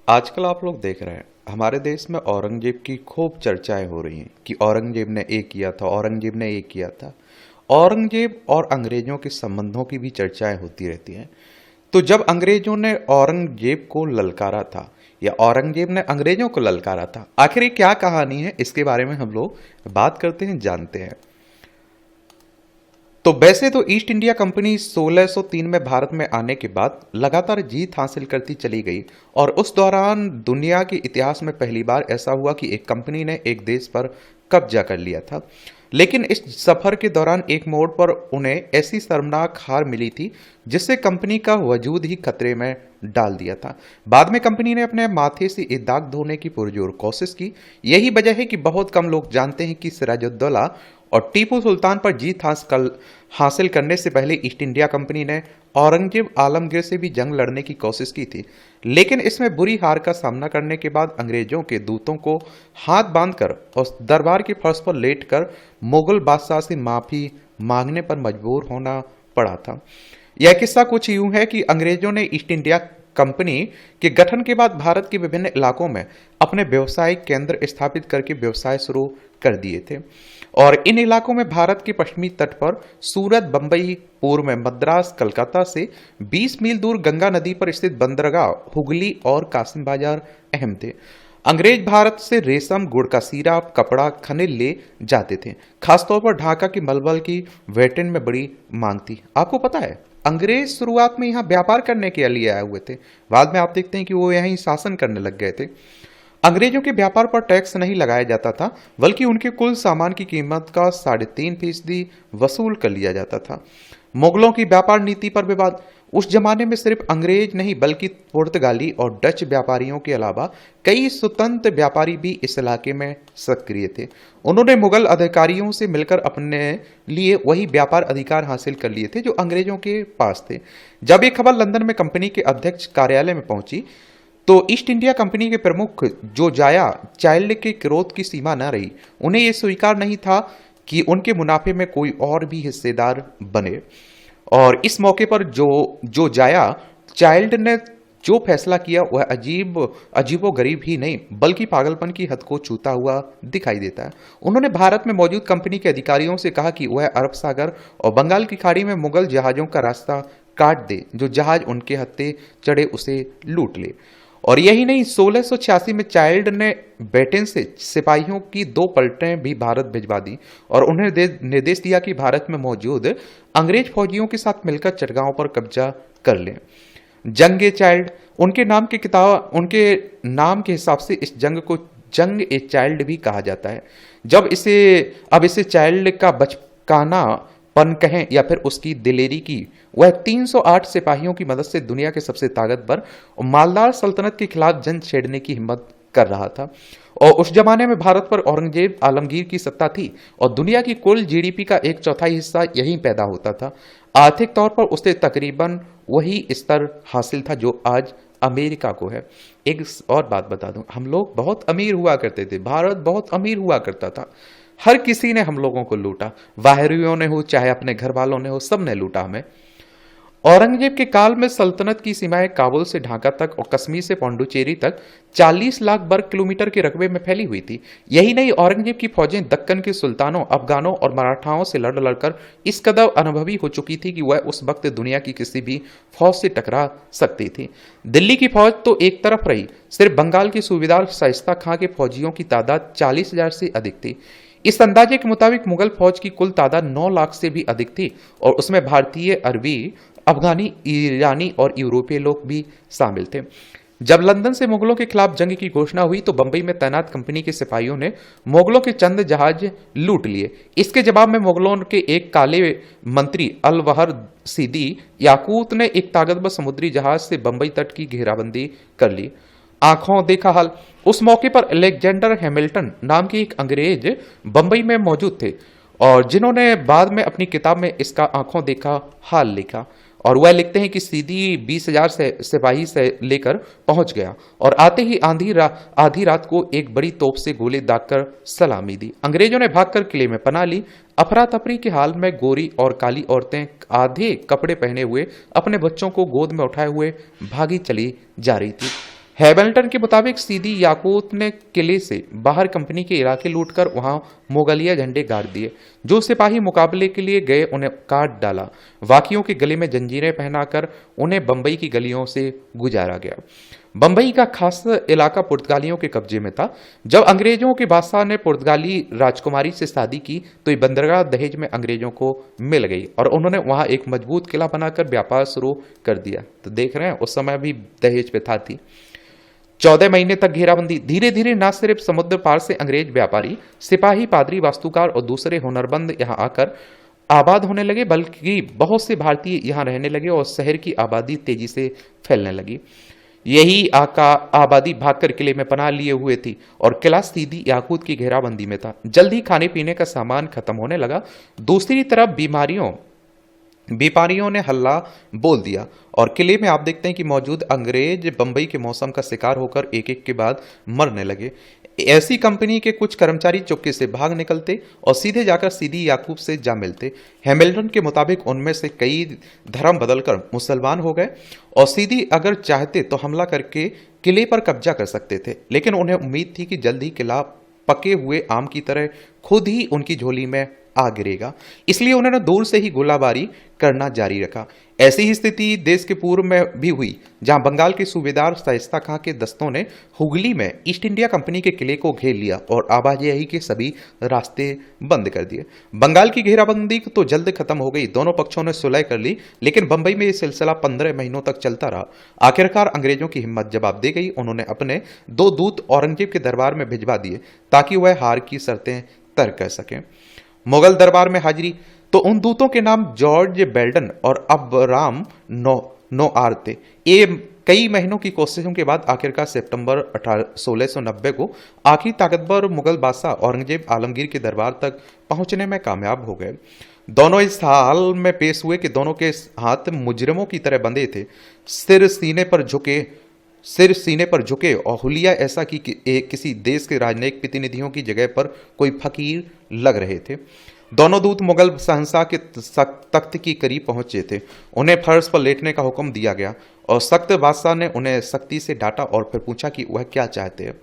आजकल आप लोग देख रहे हैं हमारे देश में औरंगजेब की खूब चर्चाएं हो रही हैं कि औरंगजेब ने ये किया था, औरंगजेब ने ये किया था। औरंगजेब और अंग्रेजों के संबंधों की भी चर्चाएं होती रहती हैं। तो जब अंग्रेजों ने औरंगजेब को ललकारा था या औरंगजेब ने अंग्रेजों को ललकारा था, आखिर ये क्या कहानी है, इसके बारे में हम लोग बात करते हैं, जानते हैं। तो वैसे तो ईस्ट इंडिया कंपनी 1603 में भारत में आने के बाद लगातार जीत हासिल करती चली गई और उस दौरान दुनिया के इतिहास में पहली बार ऐसा हुआ कि एक कंपनी ने एक देश पर कब्जा कर लिया था। लेकिन इस सफर के दौरान एक मोड़ पर उन्हें ऐसी शर्मनाक हार मिली थी जिससे कंपनी का वजूद ही खतरे में डाल दिया था। बाद में कंपनी ने अपने माथे से ये दाग धोने की पुरजोर कोशिश की। यही वजह है कि बहुत कम लोग जानते हैं कि सिराजुद्दौला और टीपू सुल्तान पर जीत हासिल करने से पहले ईस्ट इंडिया कंपनी ने औरंगजेब आलमगीर से भी जंग लड़ने की कोशिश की थी। लेकिन इसमें बुरी हार का सामना करने के बाद अंग्रेजों के दूतों को हाथ बांधकर और दरबार के फर्श पर लेटकर मुगल बादशाह से माफी मांगने पर मजबूर होना पड़ा था। यह किस्सा कुछ यूं है कि अंग्रेजों ने ईस्ट इंडिया कंपनी के गठन के बाद भारत के विभिन्न इलाकों में अपने व्यवसायिक केंद्र स्थापित करके व्यवसाय शुरू कर दिए थे और इन इलाकों में भारत के पश्चिमी तट पर सूरत, बंबई, पूर्व में मद्रास, कलकत्ता से 20 मील दूर गंगा नदी पर स्थित बंदरगाह, हुगली और कासिम बाजार अहम थे। अंग्रेज भारत से रेशम, गुड़ का सीरा, कपड़ा, खनिज ले जाते थे। खासतौर पर ढाका की मलबल की वेटन में बड़ी मांग थी। आपको पता है, अंग्रेज शुरुआत में यहाँ व्यापार करने के लिए आए हुए थे। बाद में आप देखते हैं कि वो यहीं शासन करने लग गए थे। अंग्रेजों के व्यापार पर टैक्स नहीं लगाया जाता था, बल्कि उनके कुल सामान की कीमत का 3.5% वसूल कर लिया जाता था। मुगलों की व्यापार नीति पर विवाद। उस जमाने में सिर्फ अंग्रेज नहीं बल्कि पुर्तगाली और डच व्यापारियों के अलावा कई स्वतंत्र व्यापारी भी इस इलाके में सक्रिय थे। उन्होंने मुगल अधिकारियों से मिलकर अपने लिए वही व्यापार अधिकार हासिल कर लिए थे जो अंग्रेजों के पास थे। जब ये खबर लंदन में कंपनी के अध्यक्ष कार्यालय में पहुंची तो ईस्ट इंडिया कंपनी के प्रमुख जो जाया चाइल्ड के क्रोध की सीमा न रही। उन्हें यह स्वीकार नहीं था कि उनके मुनाफे में कोई और भी हिस्सेदार बने। और इस मौके पर जो जाया चाइल्ड ने जो फैसला किया वह अजीबो गरीब ही नहीं बल्कि पागलपन की हद को छूता हुआ दिखाई देता है। उन्होंने भारत में मौजूद कंपनी के अधिकारियों से कहा कि वह अरब सागर और बंगाल की खाड़ी में मुगल जहाजों का रास्ता काट दे, जो जहाज उनके हत्थे चढ़े उसे लूट ले। और यही नहीं, 1686 में चाइल्ड ने ब्रिटेन से सिपाहियों की 2 पलटें भी भारत भिजवा दी और उन्हें निर्देश दिया कि भारत में मौजूद अंग्रेज फौजियों के साथ मिलकर चटगांव पर कब्जा कर लें। जंग ए चाइल्ड, उनके नाम के हिसाब से इस जंग को जंग ए चाइल्ड भी कहा जाता है। अब इसे चाइल्ड का बचकाना पन कहें या फिर उसकी दिलेरी की, वह 308 सिपाहियों की मदद से दुनिया के सबसे ताकतवर और मालदार सल्तनत के खिलाफ जंग छेड़ने की हिम्मत कर रहा था। और उस जमाने में भारत पर औरंगजेब आलमगीर की सत्ता थी और दुनिया की कुल जीडीपी का 1/4 हिस्सा यहीं पैदा होता था। आर्थिक तौर पर उसे तकरीबन वही स्तर हासिल था जो आज अमेरिका को है। एक और बात बता दूं, हम लोग बहुत अमीर हुआ करते थे, भारत बहुत अमीर हुआ करता था। हर किसी ने हम लोगों को लूटा, बाहरियों ने हो चाहे अपने घर वालों ने हो, सब ने लूटा हमें। औरंगजेब के काल में सल्तनत की सीमाएं काबुल से ढाका तक और कश्मीर से पौंडुचेरी तक 40 लाख वर्ग किलोमीटर के रकबे में फैली हुई थी। यही नहीं, औरंगजेब की फौजें दक्कन के सुल्तानों, अफगानों और मराठाओं से लड़ लड़कर इस कदर अनुभवी हो चुकी थी कि वह उस वक्त दुनिया की किसी भी फौज से टकरा सकती थी। दिल्ली की फौज तो एक तरफ रही, सिर्फ बंगाल के सूबेदार शाइस्ता खां के फौजियों की तादाद 40,000 से अधिक थी। इस अंदाजे के मुताबिक मुगल फौज की कुल तादाद 9 लाख से भी अधिक थी और उसमें भारतीय, अरबी, अफगानी, ईरानी और यूरोपीय लोग भी शामिल थे। जब लंदन से मुगलों के खिलाफ जंग की घोषणा हुई तो बंबई में तैनात कंपनी के सिपाहियों ने मुगलों के चंद जहाज लूट लिए। इसके जवाब में मुगलों के एक काले मंत्री अलवहर सीदी याकूत ने एक ताकतवर समुद्री जहाज से बंबई तट की घेराबंदी कर ली। आंखों देखा हाल। उस मौके पर अलेक्जेंडर हैमिल्टन नाम के एक अंग्रेज बंबई में मौजूद थे और जिन्होंने बाद में अपनी किताब में इसका आंखों देखा हाल लिखा। और वह लिखते हैं कि सीधी 20,000 सिपाही से लेकर पहुंच गया और आते ही आधी रात को एक बड़ी तोप से गोले दागकर सलामी दी। अंग्रेजों ने भागकर किले में पनाह ली। अफरा तफरी के हाल में गोरी और काली औरतें आधे कपड़े पहने हुए अपने बच्चों को गोद में उठाए हुए भागी चली जा रही थी। हैमिल्टन के मुताबिक सीदी याकूत ने किले से बाहर कंपनी के इलाके लूटकर वहां मोगलिया झंडे गाड़ दिए। जो सिपाही मुकाबले के लिए गए उन्हें काट डाला। बाकियों के गले में जंजीरें पहनाकर उन्हें बंबई की गलियों से गुजारा गया। बंबई का खास इलाका पुर्तगालियों के कब्जे में था। जब अंग्रेजों के बादशाह ने पुर्तगाली राजकुमारी से शादी की तो ये बंदरगाह दहेज में अंग्रेजों को मिल गई और उन्होंने वहां एक मजबूत किला बनाकर व्यापार शुरू कर दिया। तो देख रहे हैं उस समय भी दहेज प्रथा थी। 14 महीने तक घेराबंदी। धीरे धीरे न सिर्फ समुद्र पार से अंग्रेज व्यापारी, सिपाही, पादरी, वास्तुकार और दूसरे हुनरमंद यहां आकर आबाद होने लगे, बल्कि बहुत से भारतीय यहां रहने लगे और शहर की आबादी तेजी से फैलने लगी। यही आबादी भागकर किले में पनाह लिए हुए थी और किला सीदी याकूत की घेराबंदी में था। जल्द ही खाने पीने का सामान खत्म होने लगा। दूसरी तरफ व्यापारियों ने हल्ला बोल दिया और किले में आप देखते हैं कि मौजूद अंग्रेज बंबई के मौसम का शिकार होकर एक एक के बाद मरने लगे। ऐसी कंपनी के कुछ कर्मचारी चुपके से भाग निकलते और सीधे जाकर सीदी याकूब से जा मिलते। हैमिल्टन के मुताबिक उनमें से कई धर्म बदलकर मुसलमान हो गए और सीधी अगर चाहते तो हमला करके किले पर कब्जा कर सकते थे, लेकिन उन्हें उम्मीद थी कि जल्द ही किला पके हुए आम की तरह खुद ही उनकी झोली में आ गिरेगा। इसलिए उन्होंने दूर से ही गोलाबारी करना जारी रखा। ऐसी ही स्थिति देश के पूर्व में भी हुई, जहां बंगाल के सूबेदार शाइस्ता खां के दस्तों ने हुगली में ईस्ट इंडिया कंपनी के किले को घेर लिया और आवाजाही के सभी रास्ते बंद कर दिए। बंगाल की घेराबंदी तो जल्द खत्म हो गई। दोनों पक्षों ने सुलह कर ली, लेकिन बंबई में यह सिलसिला 15 महीनों तक चलता रहा। आखिरकार अंग्रेजों की हिम्मत जवाब दे गई। उन्होंने अपने 2 दूत औरंगजेब के दरबार में भिजवा दिए ताकि वह हार की शर्तें तय कर सकें। मुगल दरबार में हाजिरी। तो उन दूतों के नाम जॉर्ज बेल्डन और अबराम नोआर थे। ये कई महीनों की कोशिशों के बाद आखिरकार सितंबर 1690 को आखिरी ताकतवर मुगल बादशाह औरंगजेब आलमगीर के दरबार तक पहुंचने में कामयाब हो गए। दोनों इस हाल में पेश हुए कि दोनों के हाथ मुजरिमों की तरह बंधे थे। सिर सीने पर झुके और हुलिया ऐसा कि किसी देश के राजनयिक प्रतिनिधियों की जगह पर कोई फकीर लग रहे थे। दोनों दूत मुगल शहंशाह के तख्त की करीब पहुंचे थे। उन्हें फर्श पर लेटने का हुक्म दिया गया और सख्त बादशाह ने उन्हें सख्ती से डांटा और फिर पूछा कि वह क्या चाहते हैं।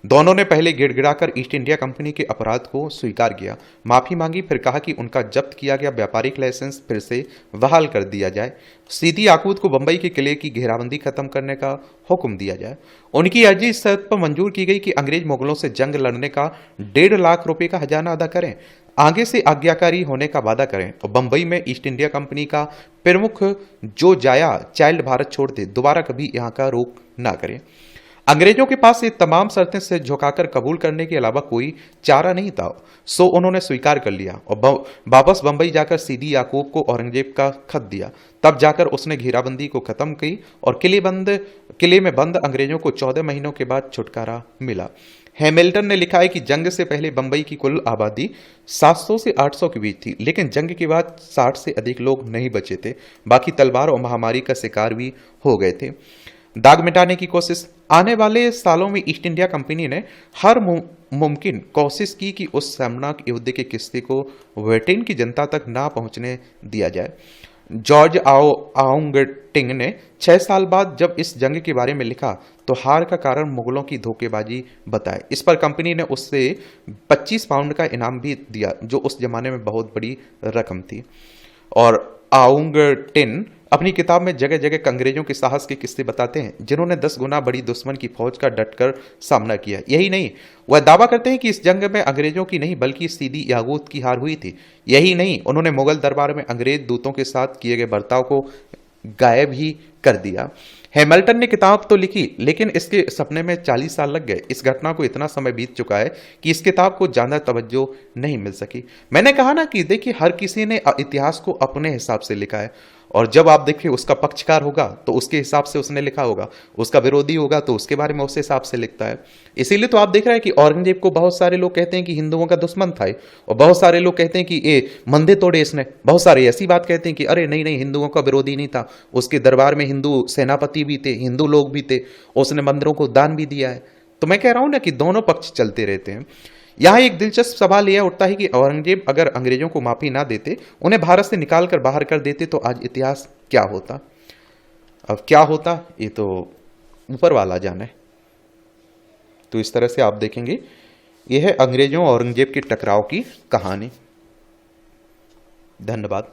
दोनों ने पहले गिड़गिड़ाकर ईस्ट इंडिया कंपनी के अपराध को स्वीकार किया, माफी मांगी, फिर कहा कि उनका जब्त किया गया व्यापारिक लाइसेंस फिर से बहाल कर दिया जाए। सीदी याकूत को बंबई के किले की घेराबंदी खत्म करने का हुक्म दिया जाए। उनकी अर्जी इस शर्त पर मंजूर की गई कि अंग्रेज मुगलों से जंग लड़ने का 1.5 लाख रुपए का खजाना अदा करें, आगे से आज्ञाकारी होने का वादा करें और बंबई में ईस्ट इंडिया कंपनी का प्रमुख जो जाया चाइल्ड भारत छोड़ दे, दोबारा कभी यहाँ का रुख ना करें। अंग्रेजों के पास ये तमाम शर्तें से झुकाकर कबूल करने के अलावा कोई चारा नहीं था, सो उन्होंने स्वीकार कर लिया और वापस बंबई जाकर सीदी याकूब को औरंगजेब का खत दिया। तब जाकर उसने घेराबंदी को खत्म की और किले में बंद अंग्रेजों को 14 महीनों के बाद छुटकारा मिला। हैमिल्टन ने लिखा है कि जंग से पहले बंबई की कुल आबादी 700 से 800 के बीच थी, लेकिन जंग के बाद 60 से अधिक लोग नहीं बचे थे। बाकी तलवार और महामारी का शिकार भी हो गए थे। दाग मिटाने की कोशिश। आने वाले सालों में ईस्ट इंडिया कंपनी ने हर मुमकिन कोशिश की कि उस शर्मनाक युद्ध के किस्से को ब्रिटेन की जनता तक ना पहुंचने दिया जाए। जॉर्ज आउंगटिंग ने 6 साल बाद जब इस जंग के बारे में लिखा तो हार का कारण मुगलों की धोखेबाजी बताए। इस पर कंपनी ने उससे 25 पाउंड का इनाम भी दिया, जो उस जमाने में बहुत बड़ी रकम थी। और आउंगटिन अपनी किताब में जगह जगह अंग्रेजों के साहस के किस्से बताते हैं, जिन्होंने 10 गुना बड़ी दुश्मन की फौज का डटकर सामना किया। यही नहीं, वह दावा करते हैं कि इस जंग में अंग्रेजों की नहीं बल्कि सीदी याकूत की हार हुई थी। यही नहीं, उन्होंने मुगल दरबार में अंग्रेज दूतों के साथ किए गए बर्ताव को गायब ही कर दिया। हैमिल्टन ने किताब तो लिखी, लेकिन इसके सपने में 40 साल लग गए। इस घटना को इतना समय बीत चुका है कि इस किताब को ज्यादा तवज्जो नहीं मिल सकी। मैंने कहा ना कि देखिए, हर किसी ने इतिहास को अपने हिसाब से लिखा है और जब आप देखिए उसका पक्षकार होगा तो उसके हिसाब से उसने लिखा होगा, उसका विरोधी होगा तो उसके बारे में उस हिसाब से लिखता है। इसीलिए तो आप देख रहे हैं कि औरंगजेब को बहुत सारे लोग कहते हैं कि हिंदुओं का दुश्मन था और बहुत सारे लोग कहते हैं कि ये मंदिर तोड़े इसने। बहुत सारे ऐसी बात कहते हैं कि अरे नहीं नहीं, हिंदुओं का विरोधी नहीं था, उसके दरबार में हिंदू सेनापति भी थे, हिंदू लोग भी थे, उसने मंदिरों को दान भी दिया है। तो मैं कह रहा हूं ना कि दोनों पक्ष चलते रहते हैं। यहाँ एक दिलचस्प सवाल यह उठता है कि औरंगजेब अगर अंग्रेजों को माफी ना देते, उन्हें भारत से निकाल कर बाहर कर देते, तो आज इतिहास क्या होता? अब क्या होता ये तो ऊपर वाला जाने। तो इस तरह से आप देखेंगे, यह है अंग्रेजों और औरंगजेब के टकराव की कहानी। धन्यवाद।